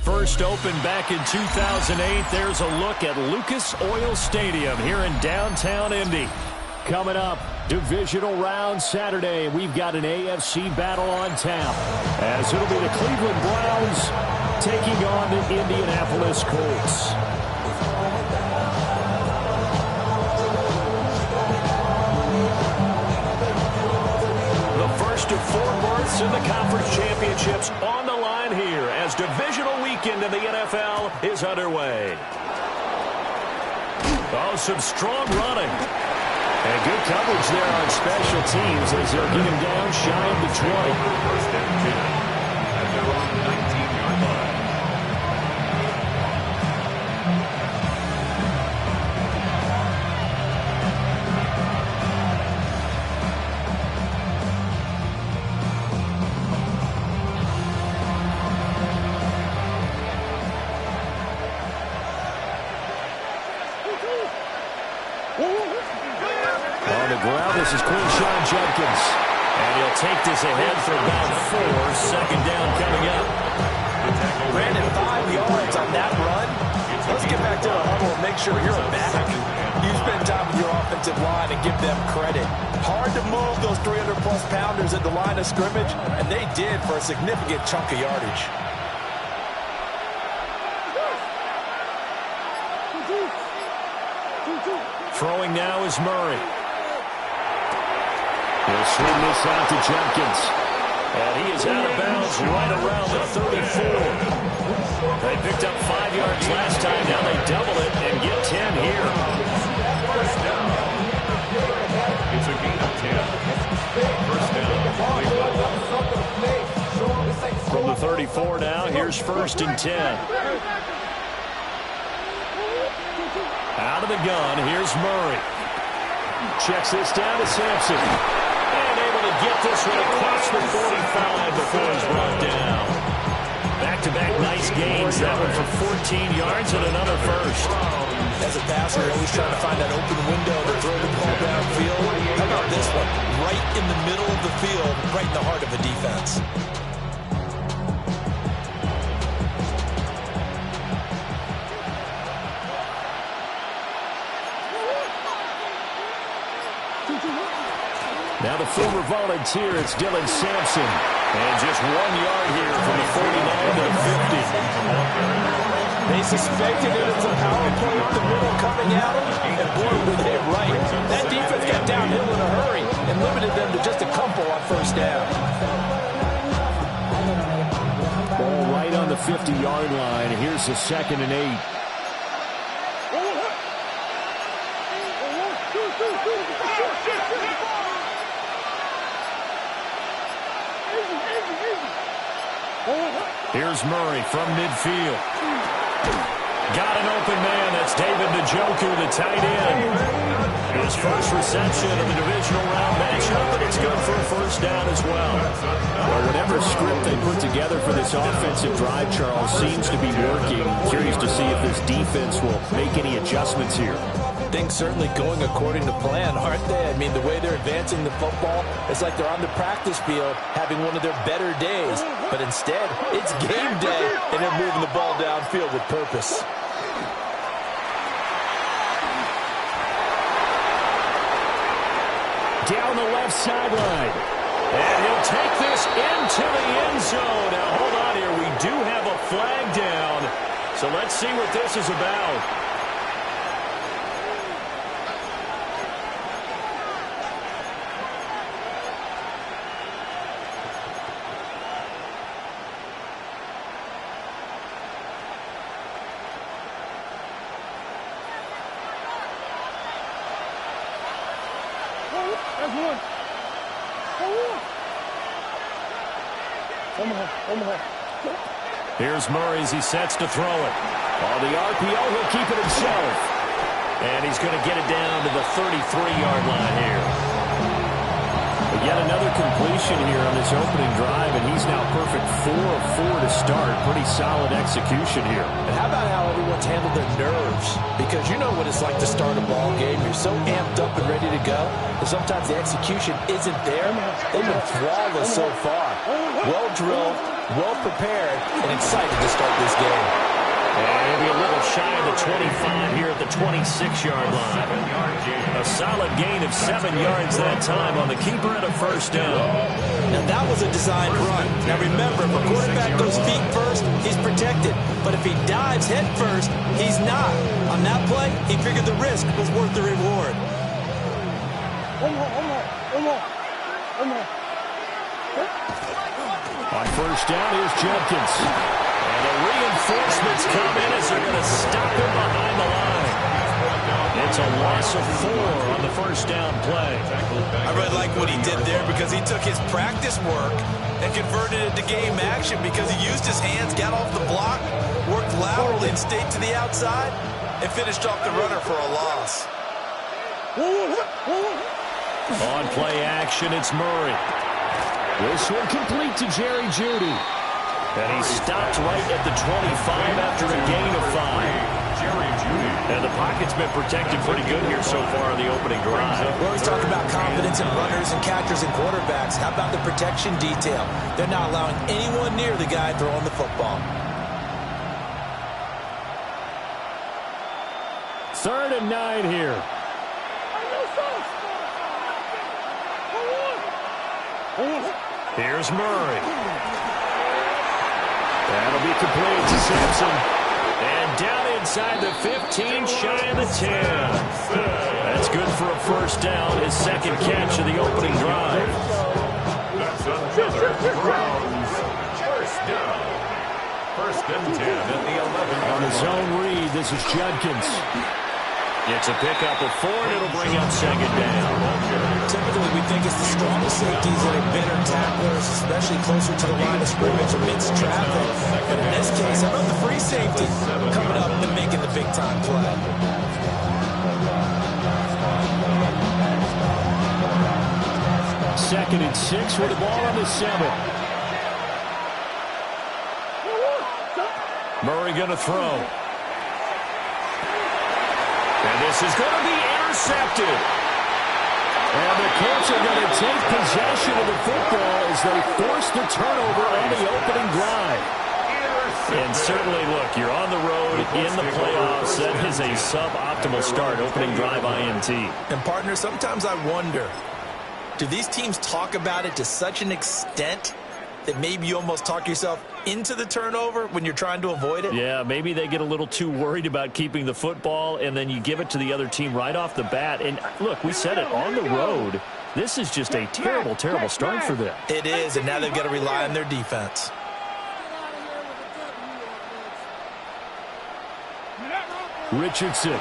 first opened back in 2008. There's a look at Lucas Oil Stadium here in downtown Indy. Coming up, divisional round Saturday. We've got an AFC battle on tap, as it'll be the Cleveland Browns taking on the Indianapolis Colts. The first of 4 berths in the conference championships on the line here as divisional weekend in the NFL is underway. Oh, some strong running. And good coverage there on special teams as they'll get him down shy of the 20. First and 10 at their own 19-yard line. On the ground, this is Quinshon Judkins. And he'll take this ahead for about 4. Second down coming up. Brandon, 5 yards on that run. Let's get back to the huddle and make sure you're back. You spend time with your offensive line and give them credit. Hard to move those 300-plus pounders at the line of scrimmage, and they did for a significant chunk of yardage. Throwing now is Murray. He'll swing this out to Jenkins. And he is out of bounds right around the 34. They picked up 5 yards last time. Now they double it and get 10 here. First down. It's a gain of 10. First down. From the 34 now, here's first and 10. Out of the gun, here's Murray. Checks this down to Sampson. And able to get this one across the 45 before he's brought down. Back-to-back nice gains. That one for 14 yards and another first. As a passer, you're always trying to find that open window to throw the ball downfield. How about this one? Right in the middle of the field, right in the heart of a defense. Now the former volunteer, it's Dylan Sampson. And just 1 yard here from the 49 to the 50. They suspected it was a power play up the middle coming out. And boy, were they right. That defense got downhill in a hurry and limited them to just a couple on first down. Ball right on the 50-yard line. Here's the 2nd and 8. Here's Murray from midfield. Got an open man. That's David Njoku, the tight end. His first reception of the divisional round matchup, and it's good for a first down as well. Well, whatever script they put together for this offensive drive, Charles, seems to be working. Curious to see if this defense will make any adjustments here. Things certainly going according to plan, aren't they? I mean, the way they're advancing the football, it's like they're on the practice field having one of their better days. But instead, it's game day, and they're moving the ball downfield with purpose. Down the left sideline. And he'll take this into the end zone. Now, hold on here. We do have a flag down. So let's see what this is about. Here's Murray as he sets to throw it. On the RPO, he'll keep it himself. And he's going to get it down to the 33-yard line here. But yet another completion here on this opening drive, and he's now perfect 4 of 4 to start. Pretty solid execution here. And how about how everyone's handled their nerves? Because you know what it's like to start a ball game. You're so amped up and ready to go, and sometimes the execution isn't there. They've been flawless so far. Well drilled, well prepared and excited to start this game. And he'll be a little shy of the 25 here at the 26-yard line. A solid gain of 7 yards that time on the keeper and a first down. Now that was a designed run. Now remember, if a quarterback goes feet first, he's protected. But if he dives head first, he's not. On that play, he figured the risk was worth the reward. On first down, here's Jenkins. And the reinforcements come in as they're going to stop him behind the line. It's a loss of 4 on the first down play. I really like what he did there because he took his practice work and converted it to game action because he used his hands, got off the block, worked laterally and stayed to the outside, and finished off the runner for a loss. On play action, it's Murray. This one complete to Jerry Jeudy. And he stopped right at the 25 after a gain of 5. And the pocket's been protected pretty good here so far in the opening drive. We always talk about confidence in runners and catchers and quarterbacks. How about the protection detail? They're not allowing anyone near the guy throwing the football. 3rd and 9 here. Here's Murray. That'll be complete to Simpson. And down inside the 15, shy of the 10. That's good for a first down, his second catch of the opening drive. That's another Browns first down. 1st and 10 at the 11. On the zone read, this is Judkins. It's a pickup of 4, and it'll bring up 2nd down. Typically, we think it's the strongest safeties that are better tacklers, especially closer to the line of scrimmage amidst traffic. But in this case, how about the free safety coming up and making the big-time play? Second and 6 with the ball on the 7. Murray going to throw. And this is going to be intercepted. And the Colts are going to take possession of the football as they force the turnover on the opening drive. And certainly, look, you're on the road in the playoffs. That is a suboptimal start, opening drive INT. And, partner, sometimes I wonder, do these teams talk about it to such an extent that maybe you almost talk yourself into the turnover when you're trying to avoid it? Yeah, maybe they get a little too worried about keeping the football, and then you give it to the other team right off the bat. And, look, we said it, on the road, this is just a terrible, terrible start for them. It is, and now they've got to rely on their defense. Richardson.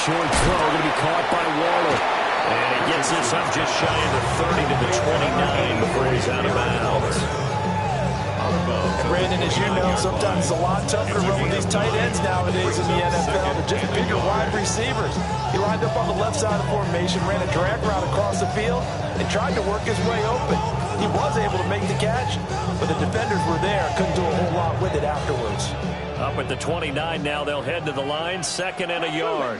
Short throw, going to be caught by Waller. And he gets this up just shy of the 30 to the 29 before he's out of bounds. Brandon, as you know, sometimes it's a lot tougher to run with these tight ends nowadays in the NFL. They're just bigger wide receivers. He lined up on the left side of the formation, ran a drag route across the field, and tried to work his way open. He was able to make the catch, but the defenders were there, couldn't do a whole lot with it afterwards. Up at the 29 now, they'll head to the line, 2nd and a yard.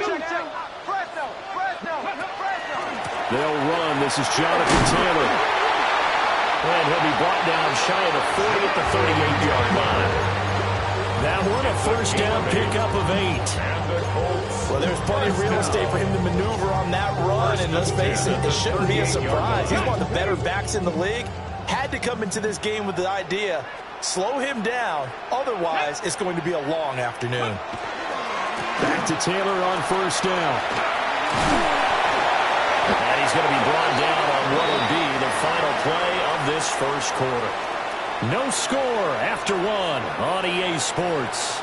They'll run. This is Jonathan Taylor. And he'll be brought down shy of the 40 at the 38-yard line. That one, a first down pickup of 8. Well, there's plenty of real estate for him to maneuver on that run, and let's face it, it shouldn't be a surprise. He's one of the better backs in the league. Had to come into this game with the idea, slow him down, otherwise it's going to be a long afternoon. Back to Taylor on first down. And he's going to be brought down on what will be the final play of this first quarter. No score after 1 on EA Sports.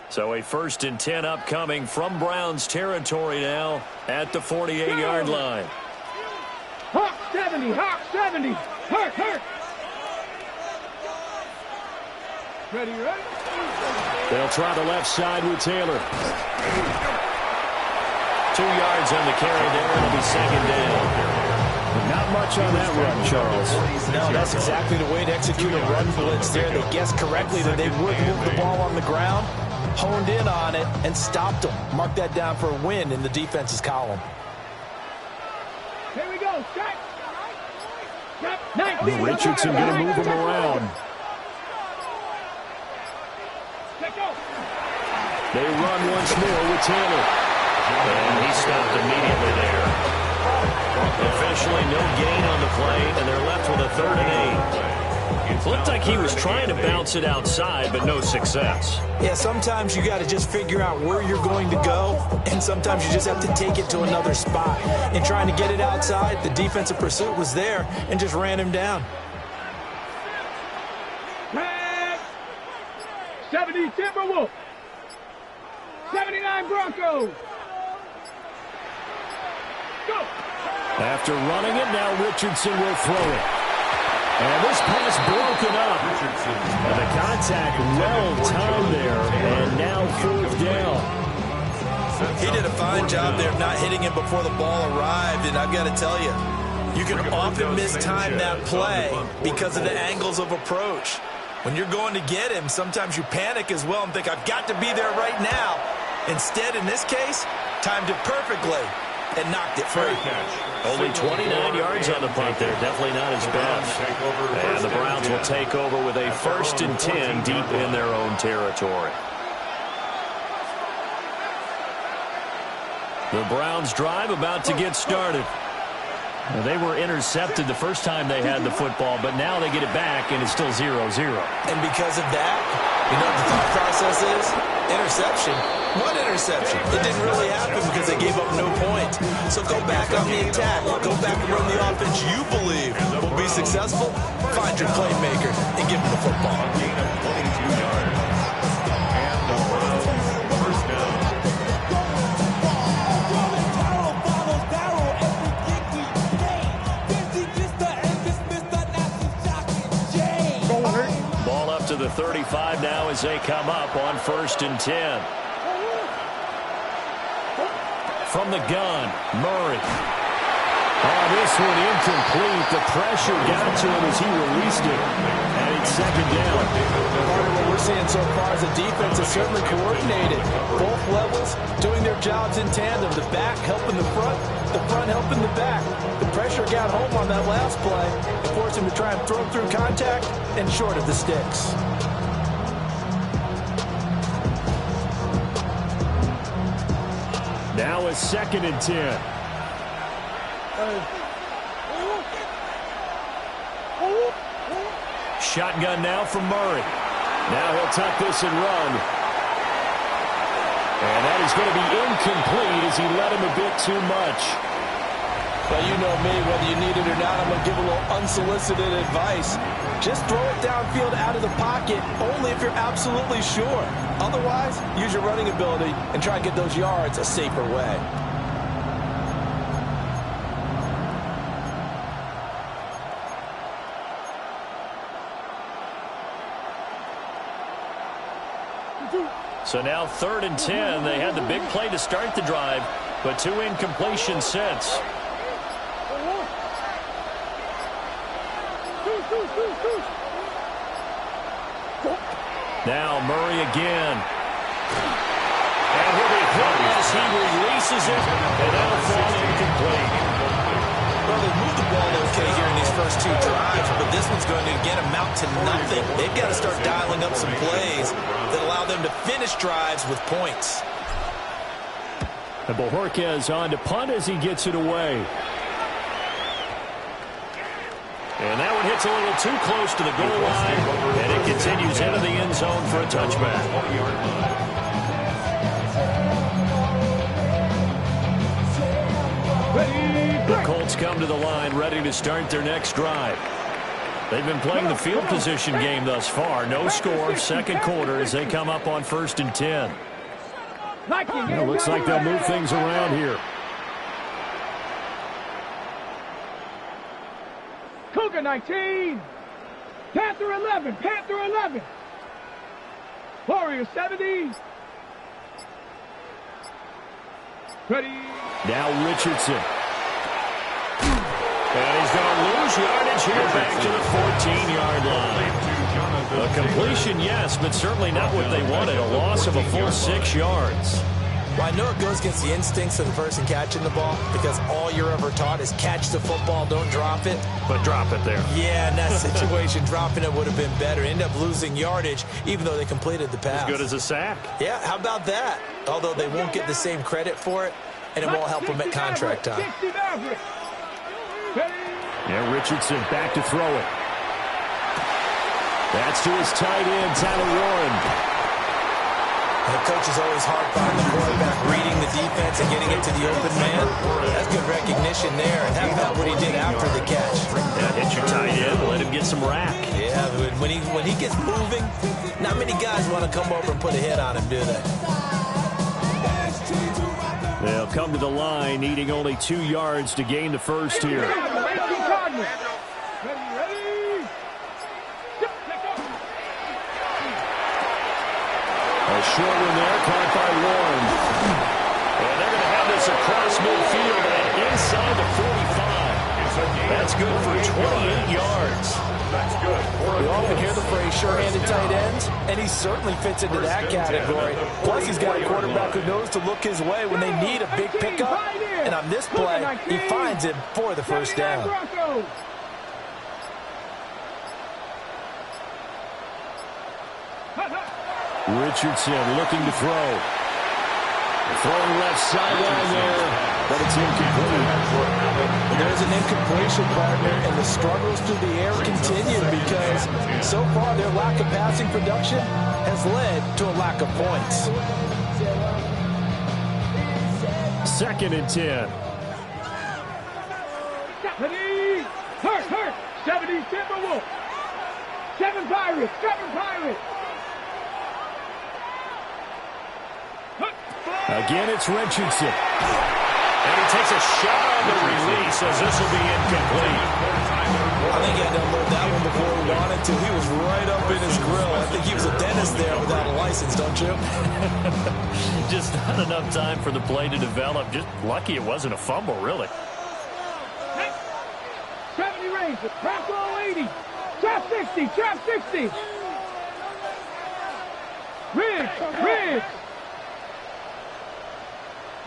So a 1st and 10 upcoming from Browns territory now at the 48-yard line. Hawk 70, Hawk 70, hurt. Ready? They'll try the left side with Taylor. 2 yards on the carry there. It'll be 2nd down. Not much on that run, Charles. No, that's exactly the way to execute a run blitz there. They guessed correctly that they would move the ball on the ground, honed in on it, and stopped them. Mark that down for a win in the defense's column. Here we go. Strike. Nice. Richardson going to move him around. They run once more with Taylor. And he stopped immediately there. Officially no gain on the play, and they're left with a 3rd and 8. It looked like he was trying to bounce it outside, but no success. Yeah, sometimes you got to just figure out where you're going to go, and sometimes you just have to take it to another spot. In trying to get it outside, the defensive pursuit was there and just ran him down. 70 Timberwolves. 79 Broncos. Go. After running it, now Richardson will throw it. And this pass broken up. And the contact well timed there. And now 4th down. He did a fine job there of not hitting him before the ball arrived, and I've got to tell you, you can often mistime that play because of the angles of approach. When you're going to get him, sometimes you panic as well and think, I've got to be there right now. Instead, in this case, timed it perfectly and knocked it free. Only 29 yards on the punt there. Definitely not his best. And the Browns will take over with a 1st and 10 deep in their own territory. The Browns drive about to get started. They were intercepted the first time they had the football, but now they get it back, and it's still 0-0. And because of that, you know what the thought process is? Interception. What interception? It didn't really happen because they gave up no points. So go back on the attack. Go back and run the offense you believe will be successful. Find your playmaker and give him the football. To the 35 now as they come up on 1st and 10. From the gun, Murray. Oh, this one incomplete. The pressure got to him as he released it. And it's 2nd down. Part of what we're seeing so far is the defense is certainly coordinated. Both levels doing their jobs in tandem. The back helping the front helping the back. The pressure got home on that last play and forced him to try and throw through contact and short of the sticks. Now a 2nd and 10. Shotgun now from Murray. Now he'll tuck this and run. And that is going to be incomplete as he led him a bit too much. Well, you know me, whether you need it or not, I'm going to give a little unsolicited advice. Just throw it downfield out of the pocket, only if you're absolutely sure. Otherwise, use your running ability and try and get those yards a safer way. So now 3rd and 10. They had the big play to start the drive, but 2 incompletions since. Now Murray again. And he'll be hit as he releases it, and that'll fall incomplete. Well, they moved the ball okay here in these first 2 drives, but this one's going to again amount to nothing. They've got to start dialing up some plays that allow them to finish drives with points. And Bojorquez on to punt as he gets it away. And that one hits a little too close to the goal line, and it continues into the end zone for a touchback. The Colts come to the line ready to start their next drive. They've been playing the field position game thus far. No score, 2nd quarter as they come up on 1st and 10. It looks like they'll move things around here. Cougar 19. Panther 11. Panther 11. Warrior 70. Ready. Now Richardson. And he's going to lose yardage here back to the 14-yard line. A completion, yes, but certainly not what they wanted. A loss of a full 6 yards. Well, I know it goes against the instincts of the person catching the ball because all you're ever taught is catch the football, don't drop it. But drop it there. Yeah, in that situation, dropping it would have been better. End up losing yardage, even though they completed the pass. As good as a sack. Yeah, how about that? Although they won't get the same credit for it, and it won't help them at contract time. Yeah, Richardson back to throw it. That's to his tight end, Tyler Warren. The coach is always hard finding the quarterback, reading the defense and getting it to the open man. That's good recognition there. And how about what he did after the catch? Yeah, hit your tight end, let him get some rack. Yeah, when he gets moving, not many guys want to come over and put a hit on him, do they? They'll come to the line, needing only 2 yards to gain the first here. A short one there, caught by Warren. And they're going to have this across midfield and inside the 45. That's good for 28 yards. That's good. We often hear the phrase sure-handed tight ends, and he certainly fits into that category. Plus, he's got a quarterback who knows to look his way when they need a big pickup. And on this play, he finds him for the first down. Richardson looking to throw. Throwing left sideline there, but it's incomplete. There's an incompletion, partner, and the struggles through the air continue because so far their lack of passing production has led to a lack of points. 2nd and 10. Hurt. 70 Timberwolves. 7 Pirates. Again, it's Richardson. And he takes a shot on the release as this will be incomplete. I think he had to unload that one before he wanted to. He was right up in his grill. I think he was a dentist there without a license, don't you? Just not enough time for the play to develop. Just lucky it wasn't a fumble, really. 70 Rangers. Trap all 80. Trap 60. Riggs.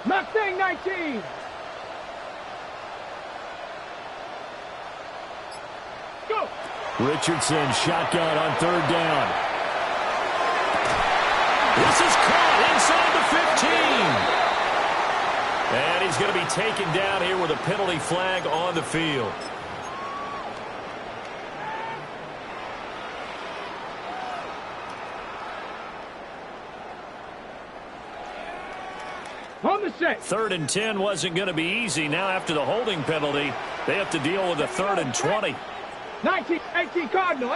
Mustang 19. Go. Richardson shotgun on 3rd down. This is caught inside the 15. And he's going to be taken down here with a penalty flag on the field. On the set. 3rd and 10 wasn't going to be easy. Now after the holding penalty, they have to deal with a 3rd and 20. 18 Cardinal.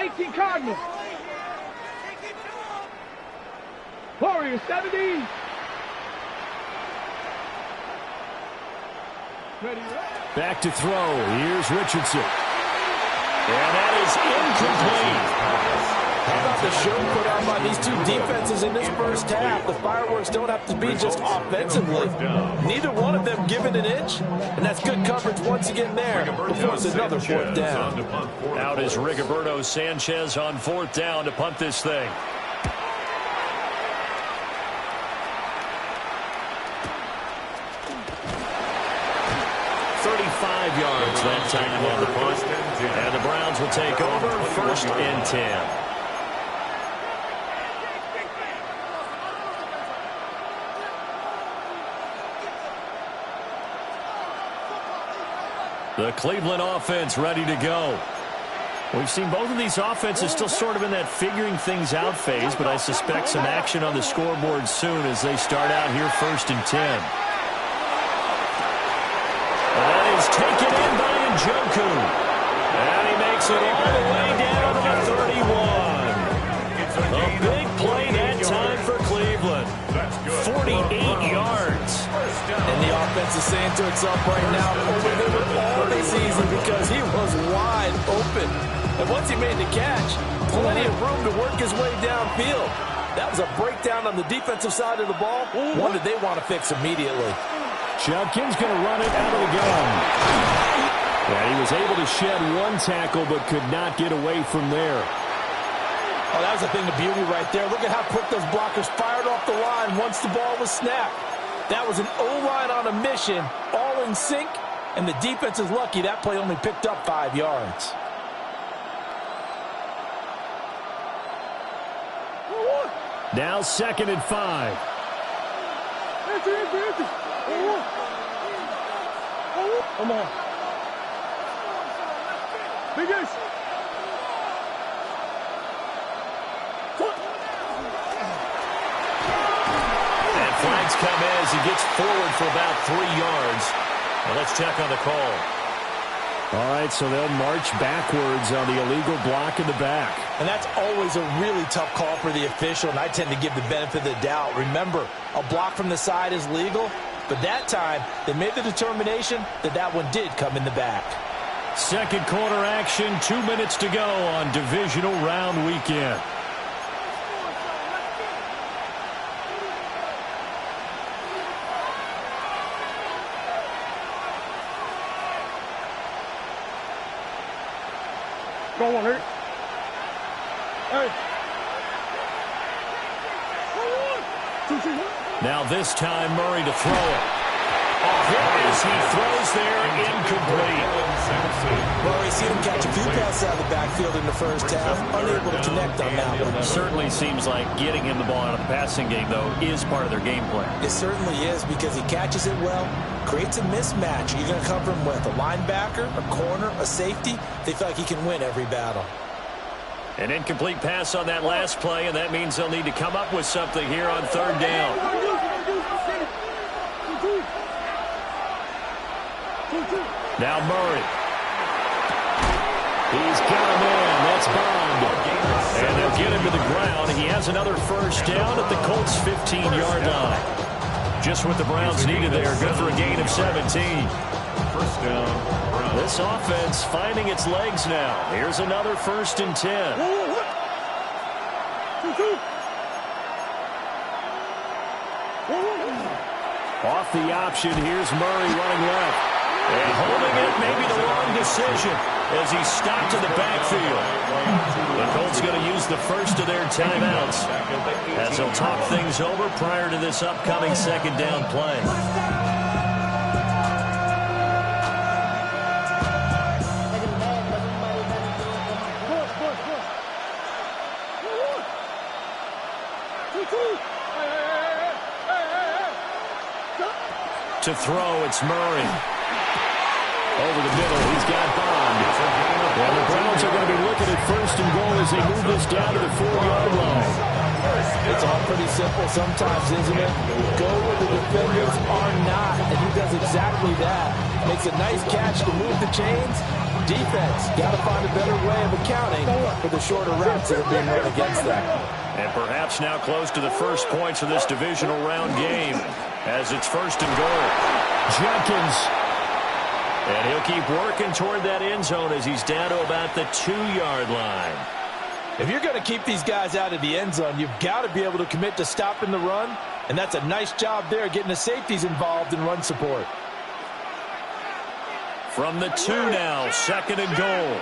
Warriors 70. Ready. Back to throw. Here's Richardson. And that is incomplete. How about the show put on by these two defenses in this first half? The fireworks don't have to be just offensively. Neither one of them given an inch, and that's good coverage once again there before it's another 4th down. Out is Rigoberto Sanchez on 4th down to punt this thing. Yards that time on the punt. And the Browns will take over 1st and 10. The Cleveland offense ready to go. We've seen both of these offenses still sort of in that figuring things out phase, but I suspect some action on the scoreboard soon as they start out here 1st and 10. That is taken in by Njoku. And he makes it all the way down to 31. A big play that time for Cleveland. 48 yards. And the offense is saying to itself right now, over there with all this season because he was wide open. And once he made the catch, plenty of room to work his way downfield. That was a breakdown on the defensive side of the ball, one that they want to fix immediately. Judkins going to run it out of the gun. And he was able to shed one tackle but could not get away from there. Oh, that was a thing of beauty right there. Look at how quick those blockers fired off the line once the ball was snapped. That was an O-line on a mission, all in sync, and the defense is lucky that play only picked up 5 yards. Now 2nd and 5. Come on. Biggest. And flags come in as he gets forward for about 3 yards. Well, let's check on the call. All right, so they'll march backwards on the illegal block in the back. And that's always a really tough call for the official, and I tend to give the benefit of the doubt. Remember, a block from the side is legal, but that time they made the determination that that one did come in the back. Second quarter action, 2 minutes to go on divisional round weekend. Go on, Eric. Hey. Now this time Murray to throw it. Off as he throws there, incomplete. Murray seen him catch a few passes out of the backfield in the first half, unable to connect on that one. Certainly seems like getting him the ball out of the passing game, though, is part of their game plan. It certainly is, because he catches it well, creates a mismatch. You're going to cover him with a linebacker, a corner, a safety. They feel like he can win every battle. An incomplete pass on that last play, and that means they'll need to come up with something here on 3rd down. Now Murray. He's got him in. That's Bond. And they'll get him to the ground. He has another first down at the Colts' 15-yard line. Just what the Browns needed there. Good for a gain of 17. First down. This offense finding its legs now. Here's another 1st and 10. Off the option. Here's Murray running left. And holding it, maybe the wrong decision as he stopped in the backfield. The Colts going to use the first of their timeouts as they'll talk things over prior to this upcoming 2nd down play. To throw, it's Murray. Over the middle, he's got Bond. And the Browns are going to be looking at 1st and goal as they move this down to the 4-yard line. It's all pretty simple sometimes, isn't it? Go where the defenders are not, and he does exactly that. Makes a nice catch to move the chains. Defense, got to find a better way of accounting for the shorter routes that are being run against them. And perhaps now close to the first points of this divisional round game as it's 1st and goal. Jenkins. And he'll keep working toward that end zone as he's down to about the 2-yard line. If you're going to keep these guys out of the end zone, you've got to be able to commit to stopping the run, and that's a nice job there getting the safeties involved in run support. From the 2 now, 2nd and goal.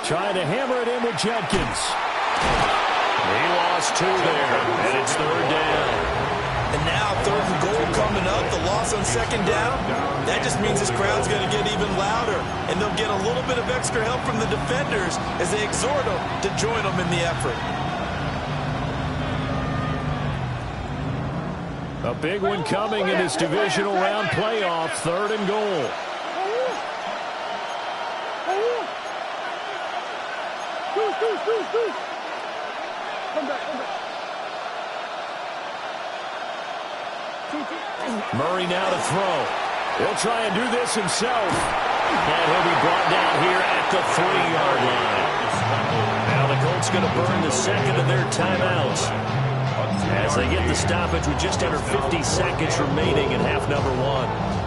Trying to hammer it in with Jenkins. He lost 2 there, and it's 3rd down. And now 3rd and goal coming up, the loss on 2nd down. That just means this crowd's going to get even louder, and they'll get a little bit of extra help from the defenders as they exhort them to join them in the effort. A big one coming in this divisional round playoff, 3rd and goal. Murray now to throw. He'll try and do this himself. And he'll be brought down here at the 3-yard line. Now the Colts going to burn the 2nd of their timeouts as they get the stoppage with just under 50 seconds remaining in half number 1.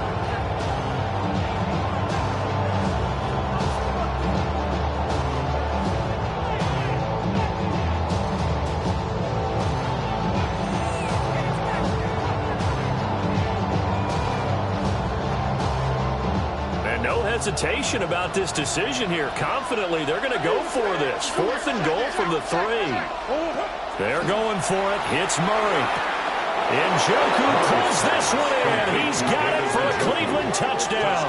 hesitation about this decision here. Confidently, they're going to go for this. 4th and goal from the 3. They're going for it. Hits Murray. Njoku pulls this one in. He's got it for a Cleveland touchdown.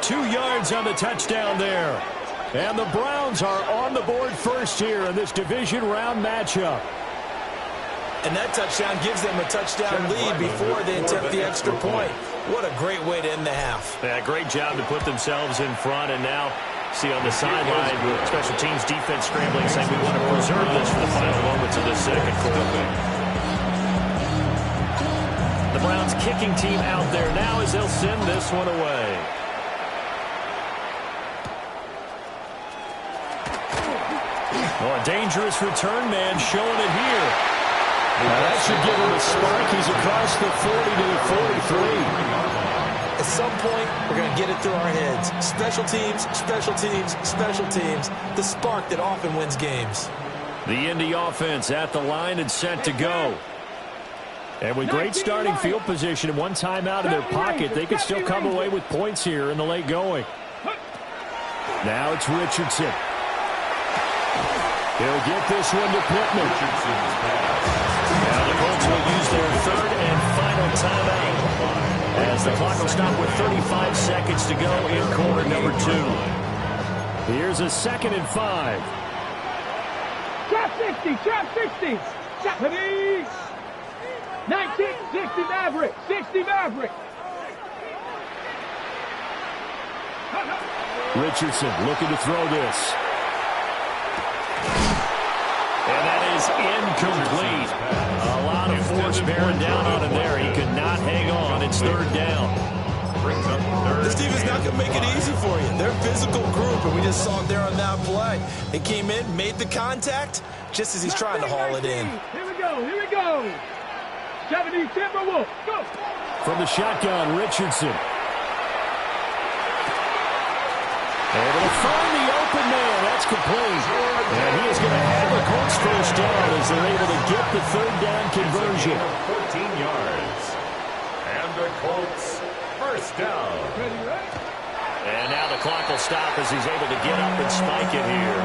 2 yards on the touchdown there. And the Browns are on the board first here in this division round matchup. And that touchdown gives them a touchdown lead before they attempt the extra point. What a great way to end the half. Yeah, great job to put themselves in front. And now, see on the sideline, special teams defense scrambling, saying we want to preserve this for the final moments of the second quarter. The Browns kicking team out there now as they'll send this one away. Oh, a dangerous return man showing it here. That should give him a spark. He's across the 40 to the 43. At some point, we're going to get it through our heads. Special teams, special teams, special teams. The spark that often wins games. The Indy offense at the line and set to go. And with great starting field position and one timeout in their pocket, they could still come away with points here in the late going. Now it's Richardson. He'll get this one to Pittman. Now the Colts will use their 3rd and final timeout as the clock will stop with 35 seconds to go in quarter number 2. Here's a 2nd and 5. Trap 60, trap 60. Japanese. 19, 60 Maverick, 60 Maverick. Richardson looking to throw this. And that is incomplete. A lot of force bearing down on him there. He could not hang on. It's 3rd down. This team is not going to make it easy for you. They're a physical group, and we just saw it there on that play. They came in, made the contact, just as he's trying to haul it in. Here we go, here we go. 70 Timberwolves, go. From the shotgun, Richardson. Able to find the open man. That's complete. And he is going to have the Colts first down as they're able to get the 3rd down conversion. 14 yards. And the Colts first down. And now the clock will stop as he's able to get up and spike it here.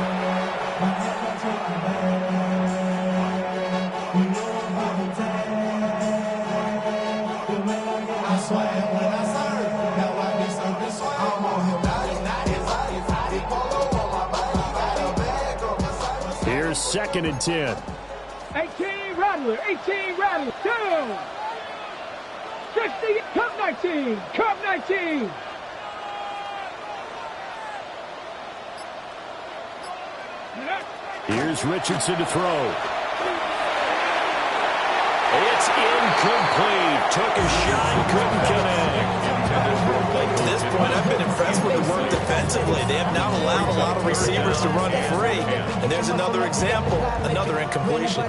Here's 2nd and 10. 18 Rattler, 18 Rattler, 2. 60, Cup 19, Cup 19. Here's Richardson to throw. It's incomplete. Took a shot, couldn't connect. At this point, I've been impressed with the work defensively. They have not allowed a lot of receivers to run free. And there's another example, another incompletion.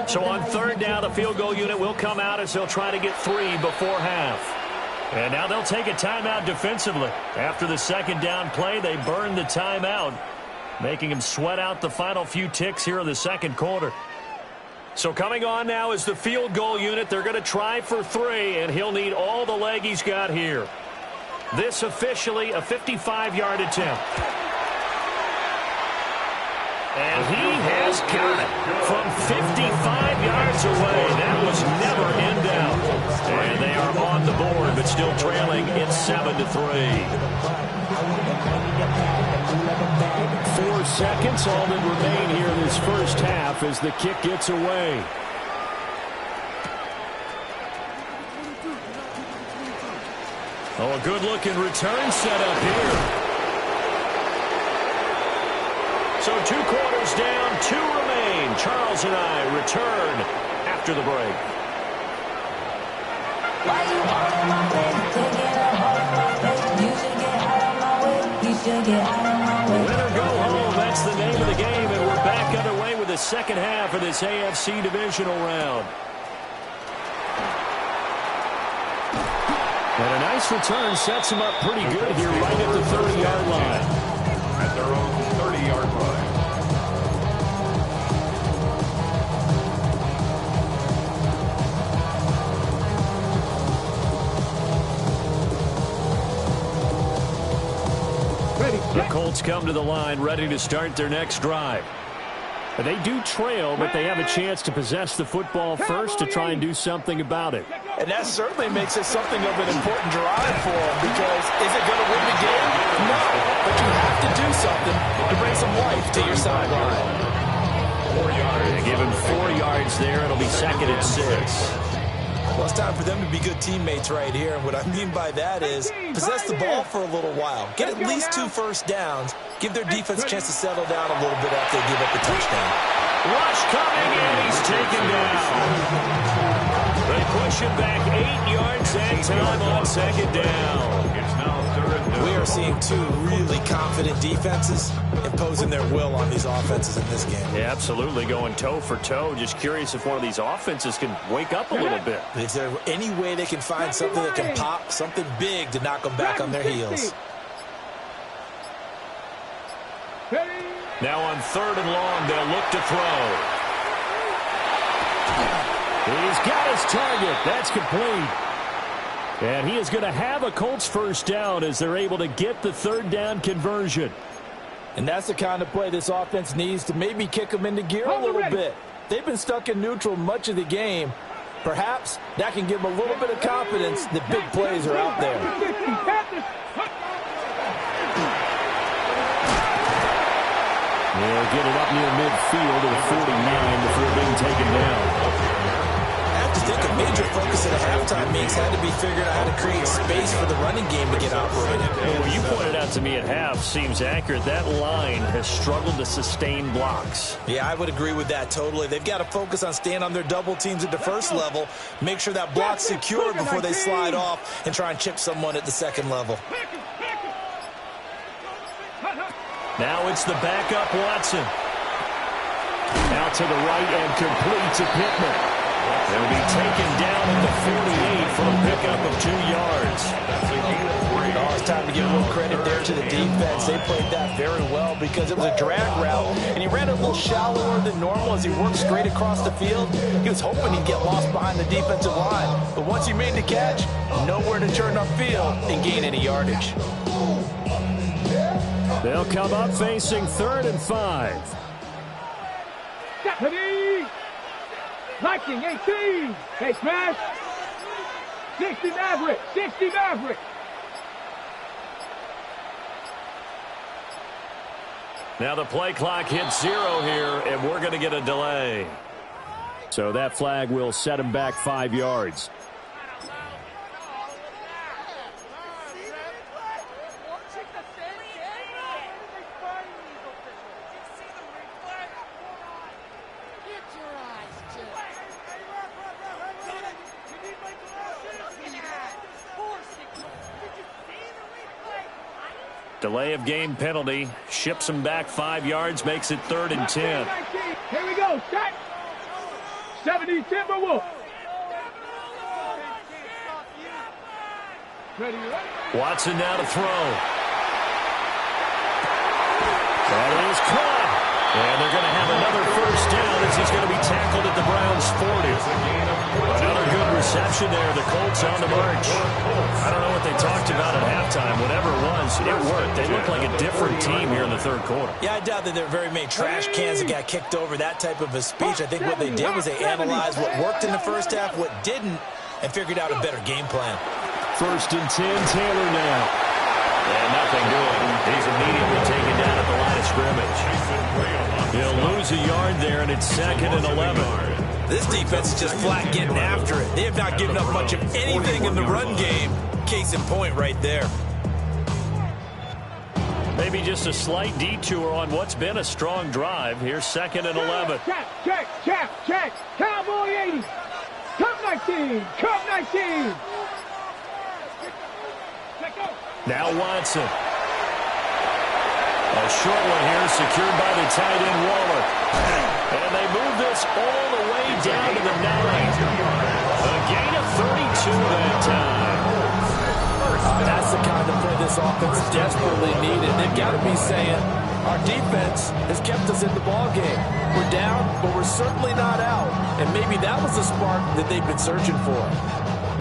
So on 3rd down, the field goal unit will come out as they'll try to get 3 before half. And now they'll take a timeout defensively. After the 2nd down play, they burn the timeout, making them sweat out the final few ticks here in the 2nd quarter. So coming on now is the field goal unit. They're going to try for 3, and he'll need all the leg he's got here. This officially a 55-yard attempt. And he has got it from 55 yards away. That was never in doubt. And they are on the board, but still trailing. It's 7-3. 4 seconds, all that remain here in this first half as the kick gets away. Oh, a good-looking return set up here. So 2 quarters down, 2 remain. Charles and I return after the break. Why you all in my face? Take it all in my face. You should get out of my way. You should get out of my way. Win or go home, that's the name of the game, and we're back underway with the second half of this AFC divisional round. And a nice return sets him up pretty good here right at the 30-yard line. At their own 30-yard line. Colts come to the line ready to start their next drive. They do trail, but they have a chance to possess the football first to try and do something about it. And that certainly makes it something of an important drive for them, because is it going to win the game? No, but you have to do something to bring some life to your sideline. 4 yards. They give him 4 yards there. It'll be 2nd and 6. Well, it's time for them to be good teammates right here. And what I mean by that is possess the ball for a little while. Get at least 2 first downs. Give their defense a chance to settle down a little bit after they give up the touchdown. Rush coming in. He's taken down. They push him back 8 yards and time on 2nd down. It's now 3rd down. We are seeing 2 really confident defenses imposing their will on these offenses in this game. Yeah, absolutely, going toe for toe. Just curious if one of these offenses can wake up a little bit. Is there any way they can find something that can pop, something big to knock them back on their heels? Now on 3rd and long, they'll look to throw. He's got his target. That's complete. And he is going to have a Colts first down as they're able to get the 3rd down conversion. And that's the kind of play this offense needs to maybe kick them into gear a little bit. They've been stuck in neutral much of the game. Perhaps that can give them a little bit of confidence that big plays are out there. They'll get it up near midfield to the 49 before being taken down. I think a major focus at a halftime means had to be figured out how to create space for the running game to get operated. Well, you pointed out to me at half seems accurate. That line has struggled to sustain blocks. Yeah, I would agree with that totally. They've got to focus on staying on their double teams at the first level, make sure that block's secured before they slide off and try and chip someone at the 2nd level. Now it's the backup Watson. Out to the right and complete to Pittman. They'll be taken down at the 48 for a pickup of 2 yards. Oh, it's time to give a little credit there to the defense. They played that very well because it was a drag route, and he ran a little shallower than normal as he worked straight across the field. He was hoping he'd get lost behind the defensive line, but once he made the catch, nowhere to turn upfield and gain any yardage. They'll come up facing 3rd and 5. Deputy! Liking 18! Hey, smash! 60 Maverick! 60 Maverick! Now the play clock hits 0 here, and we're going to get a delay. So that flag will set him back 5 yards. Delay of game penalty ships him back 5 yards, makes it 3rd and 10. Here we go, set! 70 Timberwolves! Ready, Watson now to throw. That is caught. And they're going to have another first down as he's going to be tackled at the Browns' 40. Another good reception there. The Colts on the march. I don't know what they talked about at halftime. Whatever it was, it worked. They look like a different team here in the 3rd quarter. Yeah, I doubt that there are very many trash cans that got kicked over, that type of a speech. I think what they did was they analyzed what worked in the first half, what didn't, and figured out a better game plan. 1st and 10, Taylor now. And nothing doing. He's immediately taken down at the line of scrimmage. He'll lose a yard there, and it's 2nd and 11. This defense is just flat getting after it. They have not given up much of anything in the run game. Case in point right there. Maybe just a slight detour on what's been a strong drive. Here's 2nd and 11. Check. Cowboy 80. Cup 19. Cup 19. Now Watson. A short one here, secured by the tight end Waller. And they move this all the way down to the 9. A gain of 32 that time. That's the kind of play this offense desperately needed. They've got to be saying, our defense has kept us in the ballgame. We're down, but we're certainly not out. And maybe that was the spark that they've been searching for.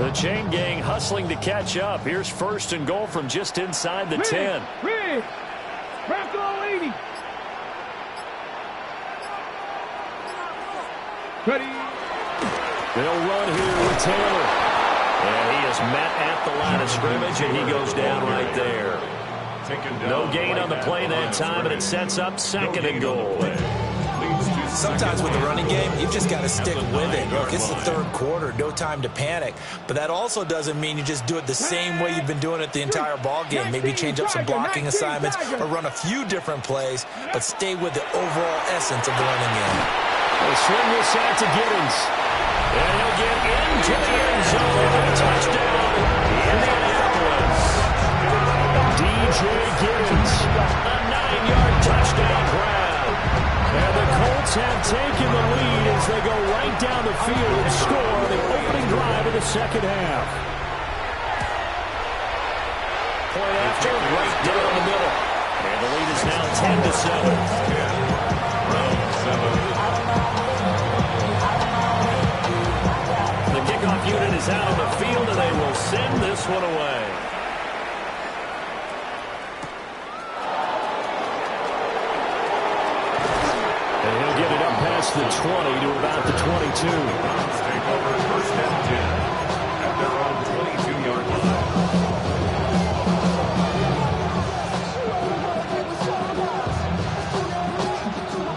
The chain gang hustling to catch up. Here's 1st and goal from just inside the 10. Crack all 80. Ready. They'll run here with Taylor. And he is met at the line of scrimmage, and he goes down right there. No gain on the play that time, and it sets up 2nd and goal. Sometimes with the running game, you've just got to stick with it. Look, it's the 3rd quarter, no time to panic. But that also doesn't mean you just do it the same way you've been doing it the entire ball game. Maybe change up some blocking assignments or run a few different plays, but stay with the overall essence of the running game. They swing this out to Giddens. And he'll get into the end zone. Touchdown, Indianapolis. DJ Giddens, a 9-yard touchdown grab. And the Colts have taken the lead as they go right down the field and score the opening drive of the 2nd half. Point after, right down the middle. And the lead is now 10-7. The kickoff unit is out on the field, and they will send this one away. And he'll get it up past the 20 to about the 22. Take over 1st and 10 at their own 22-yard line.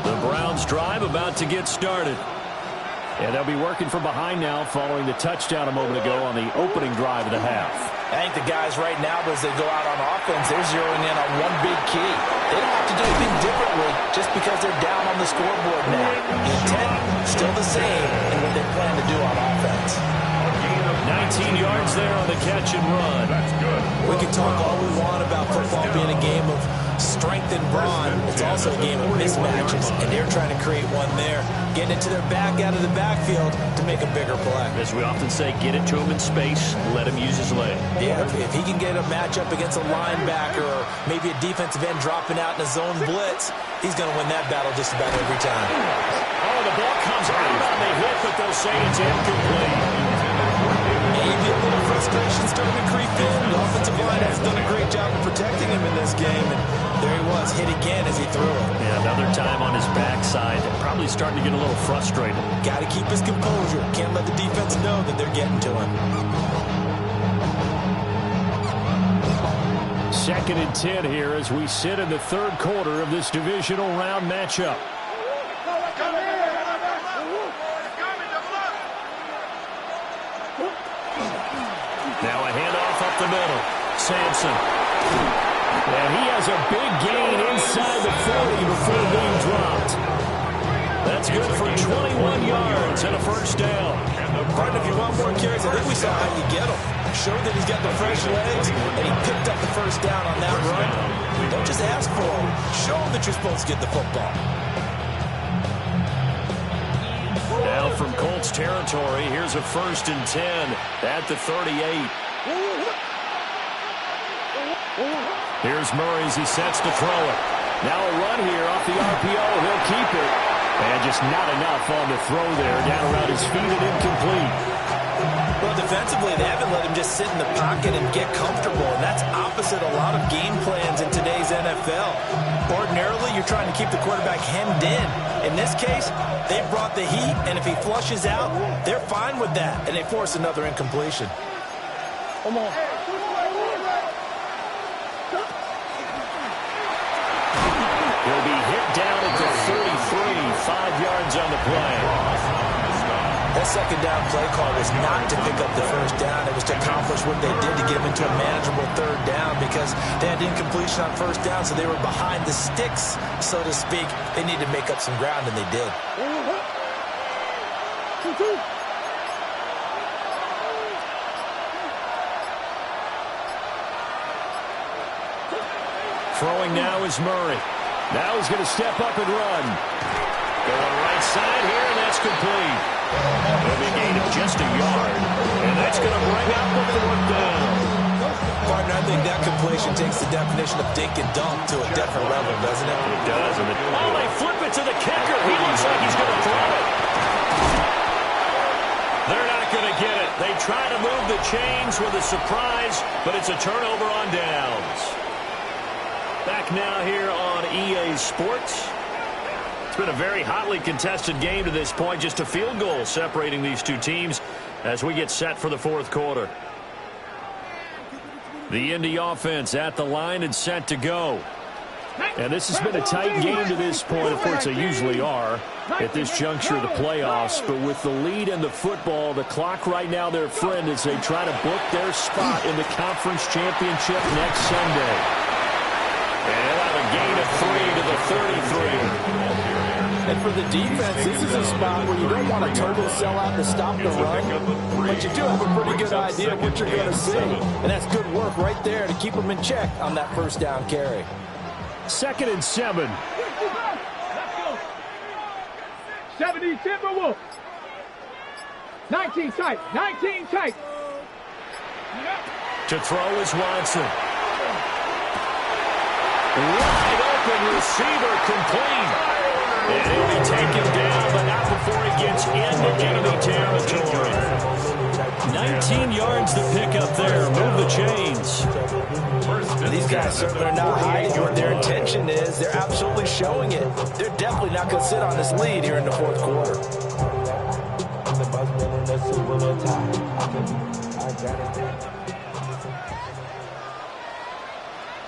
The Browns drive about to get started. And they'll be working from behind now following the touchdown a moment ago on the opening drive of the half. I think the guys right now, as they go out on offense, they're zeroing in on one big key. They don't have to do anything differently just because they're down on the scoreboard now. The intent, still the same in what they plan to do on offense. 19 yards there on the catch and run. That's good. We can talk all we want about football being a game of strength and brawn. It's also a game of mismatches, and they're trying to create one there. Getting it to their back out of the backfield to make a bigger play. As we often say, get it to him in space, let him use his leg. Yeah, if he can get a matchup against a linebacker or maybe a defensive end dropping out in a zone blitz, he's going to win that battle just about every time. Oh, the ball comes out on the hit, but they'll say it's incomplete. Maybe a little frustration starting to creep in. The offensive line has done a great job of protecting him in this game, and there he was, hit again as he threw it. Yeah, another time on his backside. Probably starting to get a little frustrated. Got to keep his composure. Can't let the defense know that they're getting to him. 2nd and 10 here as we sit in the 3rd quarter of this divisional round matchup. Now a handoff up the middle. Sampson. And he has a big gain inside the 40 before being dropped. That's good for 21 yards and a 1st down. Pardon, if you want more carries, I think we saw how you get him. Showed that he's got the fresh legs, and he picked up the 1st down on that run. Don't just ask for him. Show him that you're supposed to get the football. Now from Colts territory, here's a 1st and 10 at the 38. Here's Murray as he sets to throw it. Now a run here off the RPO. He'll keep it. And just not enough on the throw there. Down around his feet and incomplete. Well, defensively, they haven't let him just sit in the pocket and get comfortable, and that's opposite a lot of game plans in today's NFL. Ordinarily, you're trying to keep the quarterback hemmed in. In this case, they brought the heat, and if he flushes out, they're fine with that, and they force another incompletion. Come on. He'll be hit down at the 33, 5 yards on the play. That 2nd down play call was not to pick up the 1st down. It was to accomplish what they did to get him into a manageable 3rd down because they had incompletion on 1st down, so they were behind the sticks, so to speak. They needed to make up some ground, and they did. Throwing now is Murray. Now he's going to step up and run. Going right side here, and that's complete. It'll be a gain of just a yard, and that's going to bring out the 4th down. Partner, I think that completion takes the definition of dink and dunk to a different level, doesn't it? It does. And they flip it to the kicker. He looks like he's going to throw it. They're not going to get it. They try to move the chains with a surprise, but it's a turnover on downs. Back now here on EA Sports. It's been a very hotly contested game to this point. Just a field goal separating these two teams as we get set for the fourth quarter. The Indy offense at the line and set to go. And this has been a tight game to this point. Of course, they usually are at this juncture of the playoffs. But with the lead in the football, the clock right now their friend as they try to book their spot in the conference championship next Sunday. And they'll have a gain of 3 to the 33. And for the defense, this is a spot where you don't want a total sellout to stop the run, but you do have a pretty good idea of what you're going to see. And that's good work right there to keep them in check on that first down carry. 2nd and 7. 70 Timberwolves. 19 tight. 19 tight. To throw is Watson. Wide open receiver complete. And he'll be taken down, but not before he gets into enemy territory. 19 yards to pick up there. Move the chains. These guys certainly are not hiding what their intention is. They're absolutely showing it. They're definitely not going to sit on this lead here in the fourth quarter.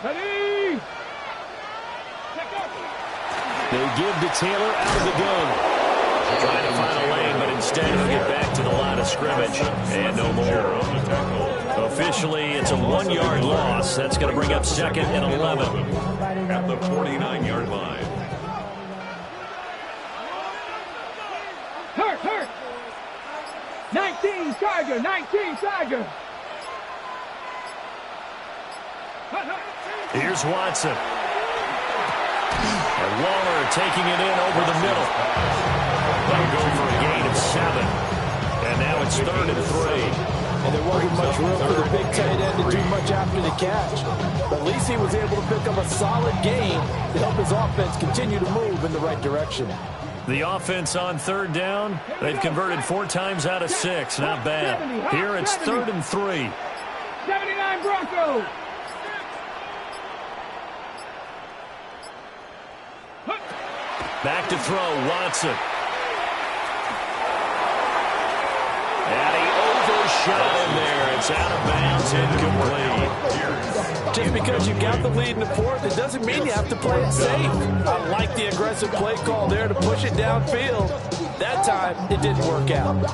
Ready? They give to Taylor out of the gun. Trying to find a lane, but instead he'll get back to the line of scrimmage. And no more. Officially, it's a 1-yard loss. That's going to bring up 2nd and 11. At the 49-yard line. Hurt. 19 Tiger. 19 Tiger. Here's Watson. And Waller taking it in over the middle. They'll go for a gain of 7. And now it's 3rd and 3. And there wasn't much room for the big tight end to do much after the catch. But at least he was able to pick up a solid gain to help his offense continue to move in the right direction. The offense on 3rd down. They've converted 4 times out of 6. Not bad. Here it's 3rd and 3. 79 Broncos. Back to throw, Watson. And he overshot him there. It's out of bounds, incomplete. Just because you got the lead in the fourth, it doesn't mean you have to play it safe. I like the aggressive play call there to push it downfield. That time, it didn't work out.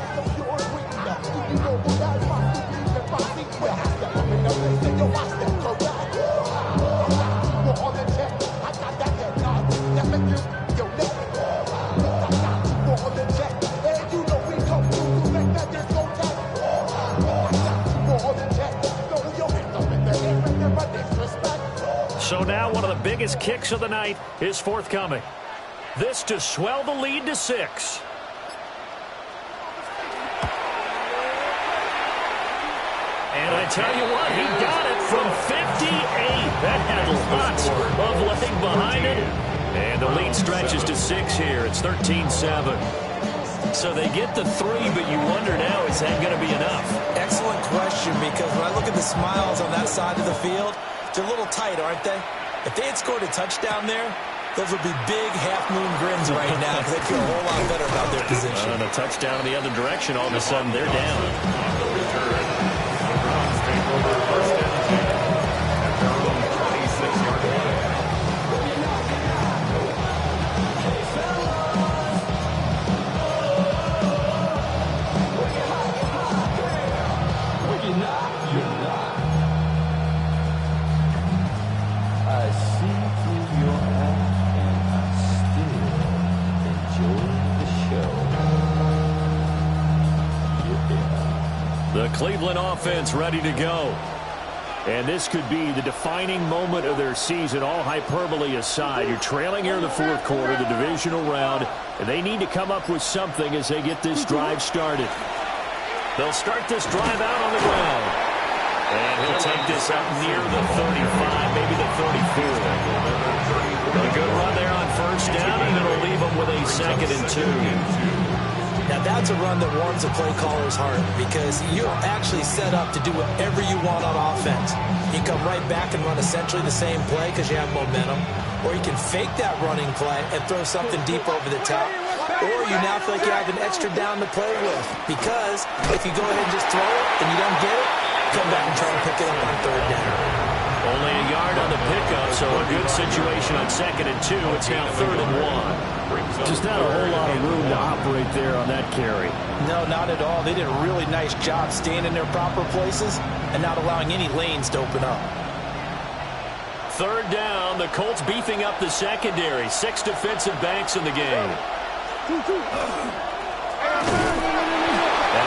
So now one of the biggest kicks of the night is forthcoming. This to swell the lead to 6. And I tell you what, he got it from 58. That had lots of leg behind it. And the lead stretches to 6 here. It's 13-7. So they get the 3, but you wonder now, is that going to be enough? Excellent question, because when I look at the smiles on that side of the field, they're a little tight, aren't they? If they had scored a touchdown there, those would be big half-moon grins right now because they'd feel a whole lot better about their position. And a touchdown in the other direction, all of a sudden they're down. On the return, the Browns take over 1st and 10 at their own 26-yard line. I see through your act and I still enjoy the show. The Cleveland offense ready to go. And this could be the defining moment of their season, all hyperbole aside. You're trailing here in the fourth quarter, the divisional round, and they need to come up with something as they get this drive started. They'll start this drive out on the ground. And he'll take this up near the 35, maybe the 34. A good run there on 1st down, and it'll leave them with a 2nd and 2. Now that's a run that warms a play caller's heart because you're actually set up to do whatever you want on offense. You come right back and run essentially the same play because you have momentum, or you can fake that running play and throw something deep over the top, or you now feel like you have an extra down to play with because if you go ahead and just throw it and you don't get it, come back and try to pick it up on third down. Only a yard on the pickup, so a good situation on 2nd and 2. It's now 3rd and 1. Just not a whole lot of room to operate there on that carry. No, not at all. They did a really nice job staying in their proper places and not allowing any lanes to open up. 3rd down, the Colts beefing up the secondary. 6 defensive backs in the game. And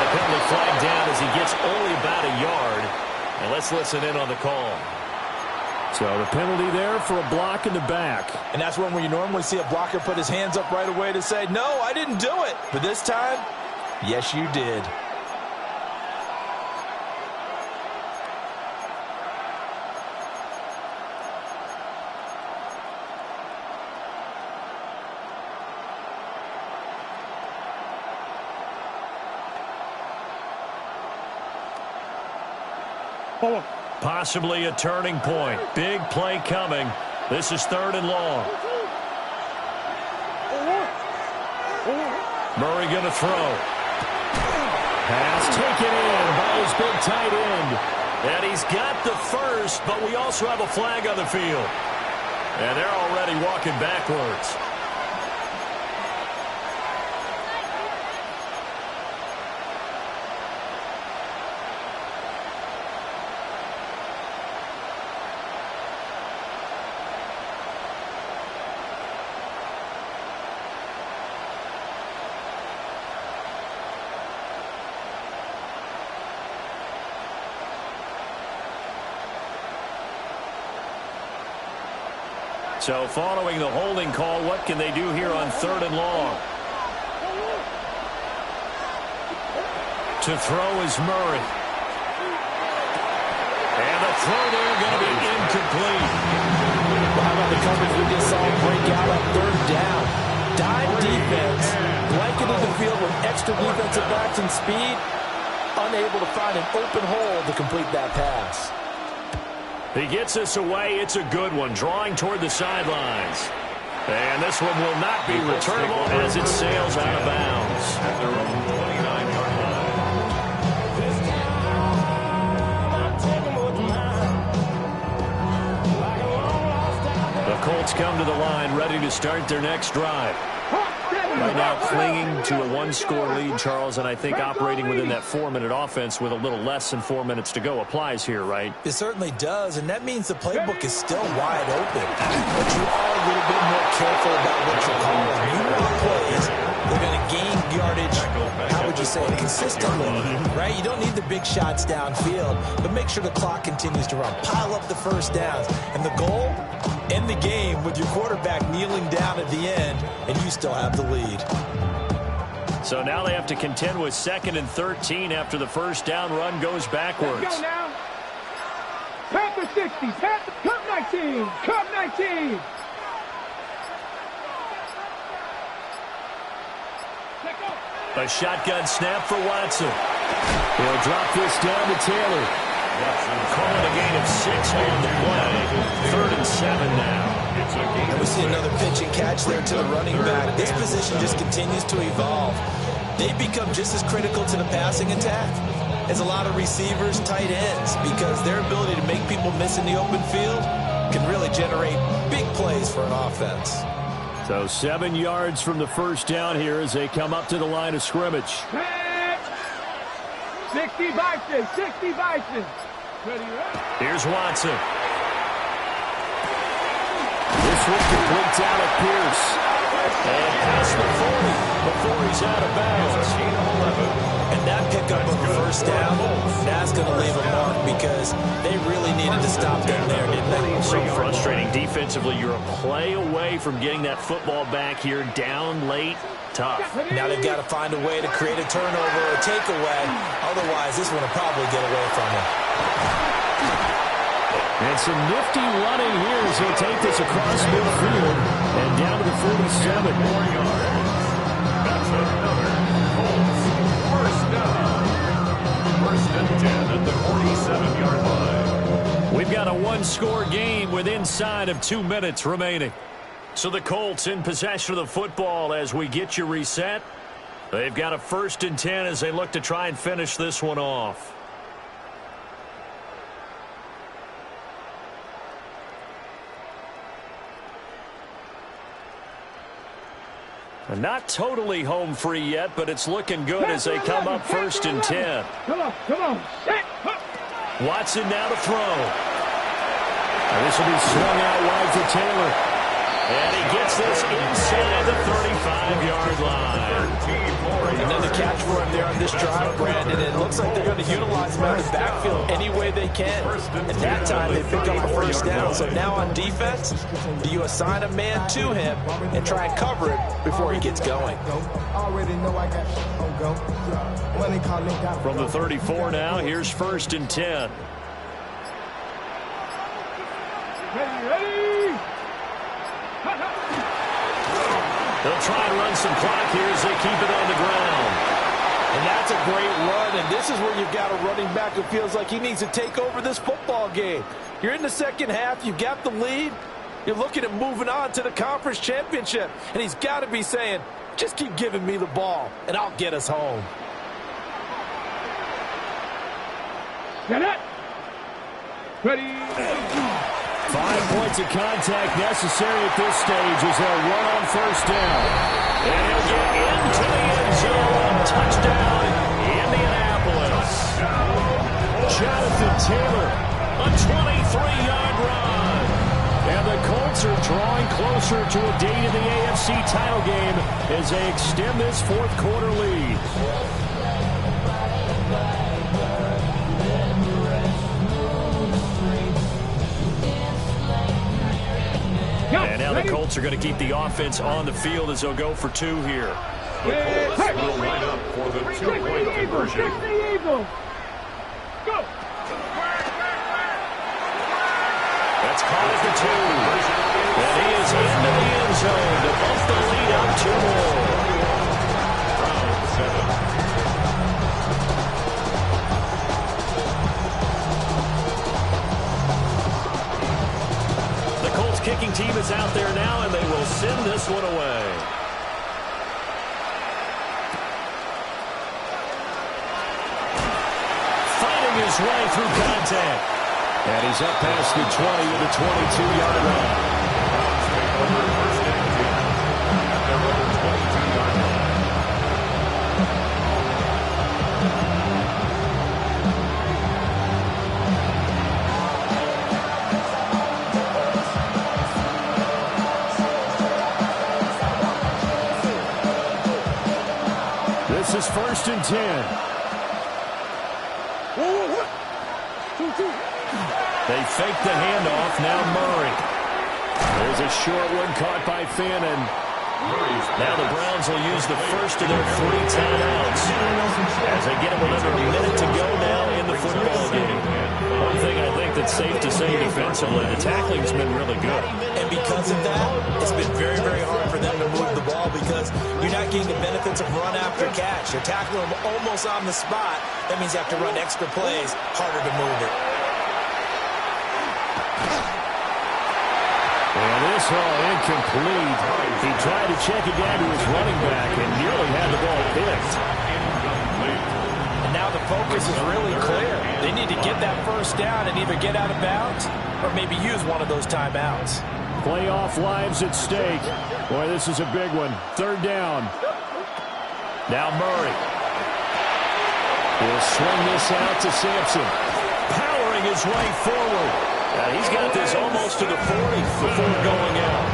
a penalty flag down as he gets only about a yard. And let's listen in on the call. So the penalty there for a block in the back. And that's one where you normally see a blocker put his hands up right away to say, no, I didn't do it. But this time, yes, you did. Possibly a turning point. Big play coming. This is 3rd and long. Murray going to throw. Pass taken in by his big tight end. And he's got the first, but we also have a flag on the field. And they're already walking backwards. So following the holding call, what can they do here on 3rd and long? To throw is Murray. And the throw there going to be incomplete. How about the coverage we just saw break out on 3rd down? Dime defense, blanketed the field with extra defensive backs and speed, unable to find an open hole to complete that pass. He gets this away. It's a good one, drawing toward the sidelines. And this one will not be returnable as it sails out of bounds. At their own 29-yard line. The Colts come to the line, ready to start their next drive. Right now clinging to a 1-score lead, Charles, and I think operating within that 4-minute offense with a little less than 4 minutes to go applies here, right? It certainly does, and that means the playbook is still wide open. But you are a little bit more careful about what you're calling. You want plays, they're going to gain yardage, how would you say it, consistently, right? You don't need the big shots downfield, but make sure the clock continues to run. Pile up the first downs, and the goal, end the game with your quarterback kneeling down at the end, and you still have the lead. So now they have to contend with 2nd and 13 after the first down run goes backwards. Let's go now. Panther 60, Panther, Cup 19, Cup 19. A shotgun snap for Watson. He'll drop this down to Taylor. Calling a gain of 6 on the play. 3rd and 7 now. And we see another pitch and catch there to the running back. This position just continues to evolve. They become just as critical to the passing attack as a lot of receivers, tight ends, because their ability to make people miss in the open field can really generate big plays for an offense. So 7 yards from the first down here as they come up to the line of scrimmage. 60 Bison, 60 Bison. Here's Watson. This one completes out at Pierce. And past the 40 before he's out of bounds. And that pickup of the first down, that's going to leave a mark because they really needed to stop them there, didn't they? So frustrating defensively. You're a play away from getting that football back here down late. Tough. Now they've got to find a way to create a turnover or a takeaway. Otherwise, this one will probably get away from them. And some nifty running here as he'll take this across midfield and down to the 47. That's another got a one-score game with inside of 2 minutes remaining. So the Colts in possession of the football as we get you reset. They've got a 1st and 10 as they look to try and finish this one off. Not totally home free yet, but it's looking good as they come up 1st and 10. Come on. Watson now to throw. And this will be swung out wide for Taylor. And he gets this inside the 35-yard line. Another catch for him there on this drive, Brandon. It looks like they're going to utilize him out of the backfield any way they can. At that time, they pick up a 1st down. So now on defense, do you assign a man to him and try and cover it before he gets going? From the 34 now, here's 1st and 10. Ready. They'll try and run some clock here as they keep it on the ground. And that's a great run, and this is where you've got a running back who feels like he needs to take over this football game. You're in the second half, you've got the lead, you're looking at moving on to the conference championship, and he's got to be saying, just keep giving me the ball, and I'll get us home. Get it. Ready. 5 points of contact necessary at this stage as they'll run on 1st down. And he'll get into the end zone. Touchdown, Indianapolis. Jonathan Taylor, A 23-yard run. and the Colts are drawing closer to a date in the AFC title game as they extend this 4th quarter lead. And now the Colts are going to keep the offense on the field as they'll go for 2 here. The Colts will line up for the 2-point conversion. Go. That's caught at the 2. And he is into the end zone to bump the lead up 2 more. Round 7. The Colts kicking team is out there now, and they will send this one away. Fighting his way through contact. And he's up past the 20 to the 22-yard line. Over 1st and 10 at their own 22-yard line. This is 1st and 10. They fake the handoff. Now Murray. There's a short one caught by Finn, and Now the Browns will use the first of their 3 timeouts as they get another minute to go now in the football game. One thing I think that's safe to say defensively, the tackling's been really good. And because of that, it's been very, very hard for them to move the ball because you're not getting the benefits of run after catch. You're tackling them almost on the spot. That means you have to run extra plays, harder to move it. and this all incomplete. He tried to check it down to his running back and nearly had the ball picked. And now the focus is really clear. They need to get that first down and either get out of bounds or maybe use one of those timeouts. Playoff lives at stake. Boy, this is a big one. 3rd down. Now Murray. He'll swing this out to Sampson. Powering his way forward. He's got this almost to the 40 before going out.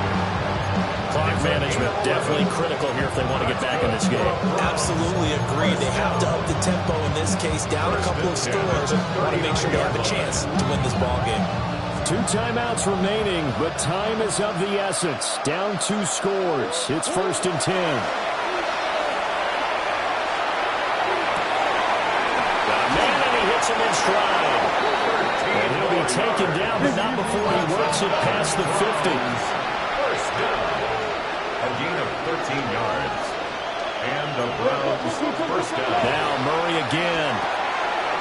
Clock management definitely critical here if they want to get back in this game. Absolutely agree. They have to up the tempo in this case, down a couple of scores. Want to make sure they have a chance to win this ball game. 2 timeouts remaining, but time is of the essence. Down 2 scores. It's 1st and 10. Man, and he hits him in stride. And he'll be taken down, but not before he works it past the 50. First down. A gain of 13 yards. And the Browns first down. Now Murray again.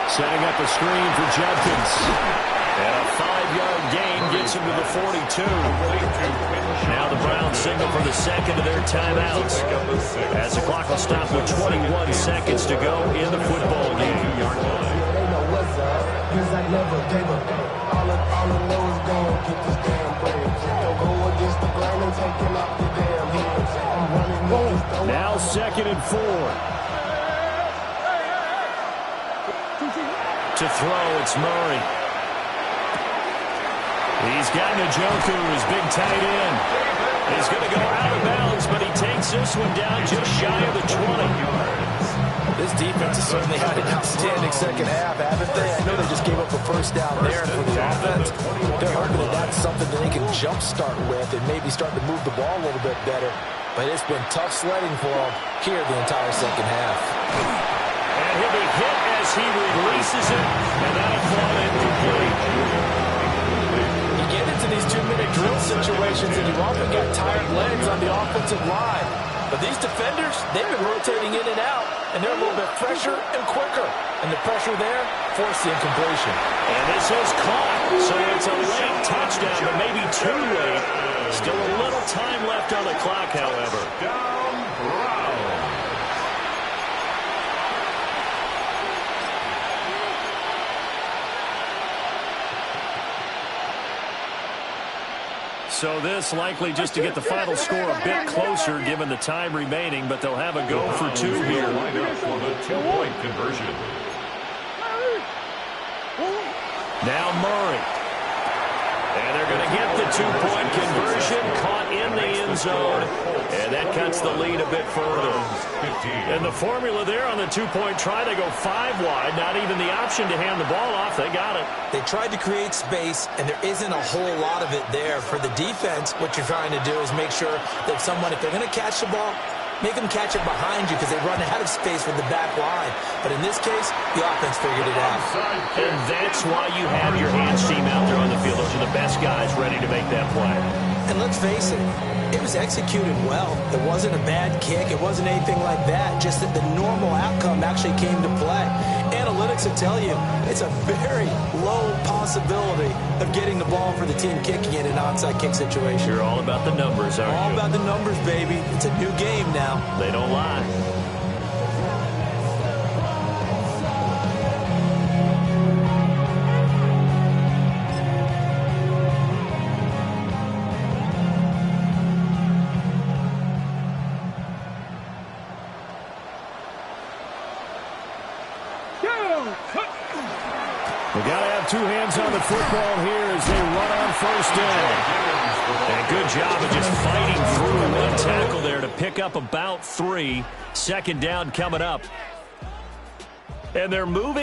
Setting up a screen for Judkins. And a 5-yard gain gets him to the 42. Now the Browns signal for the second of their timeouts, as the clock will stop with 21 seconds to go in the football game. Now 2nd and 4. To throw, it's Murray. He's got Njoku, his big tight end. He's going to go out of bounds, but he takes this one down just shy of the 20. This defense has certainly had an outstanding second half, haven't they? I know they just gave up a first down there for the offense. They're hoping that that's something that they can jumpstart with and maybe start to move the ball a little bit better. But it's been tough sledding for them here the entire second half. And he'll be hit as he releases it, and that'll fall incomplete. You get into these 2-minute drill situations, and you often got tired legs on the offensive line. But these defenders, they've been rotating in and out, and they're a little bit fresher and quicker. And the pressure there forced the incompletion. And this is caught, so it's a late touchdown, but maybe too late. Still a little time left on the clock, however. Down Brown. So this likely just to get the final score a bit closer given the time remaining, but they'll have a go for 2 here. Line up for the 2-point conversion. Now Murray. And they're going to get the 2-point conversion, caught in the end zone, and that cuts the lead a bit further. And the formula there on the 2-point try, they go 5 wide, not even the option to hand the ball off. They got it. They tried to create space, and there isn't a whole lot of it there. For the defense, what you're trying to do is make sure that someone, if they're going to catch the ball, make them catch it behind you because they run out of space with the back line. But in this case, the offense figured it out. And that's why you have your hands team out there on the field. Those are the best guys ready to make that play. And let's face it, it was executed well. It wasn't a bad kick. It wasn't anything like that. Just that the normal outcome actually came to play. Analytics will tell you it's a very low possibility of getting the ball for the team kicking in an onside kick situation. You're all about the numbers, aren't you? All about the numbers, baby. It's a new game now. They don't lie. We got to have 2 hands on the football here as they run on first down. And a good job of just fighting through one tackle there to pick up about 3. 2nd down coming up. And they're moving.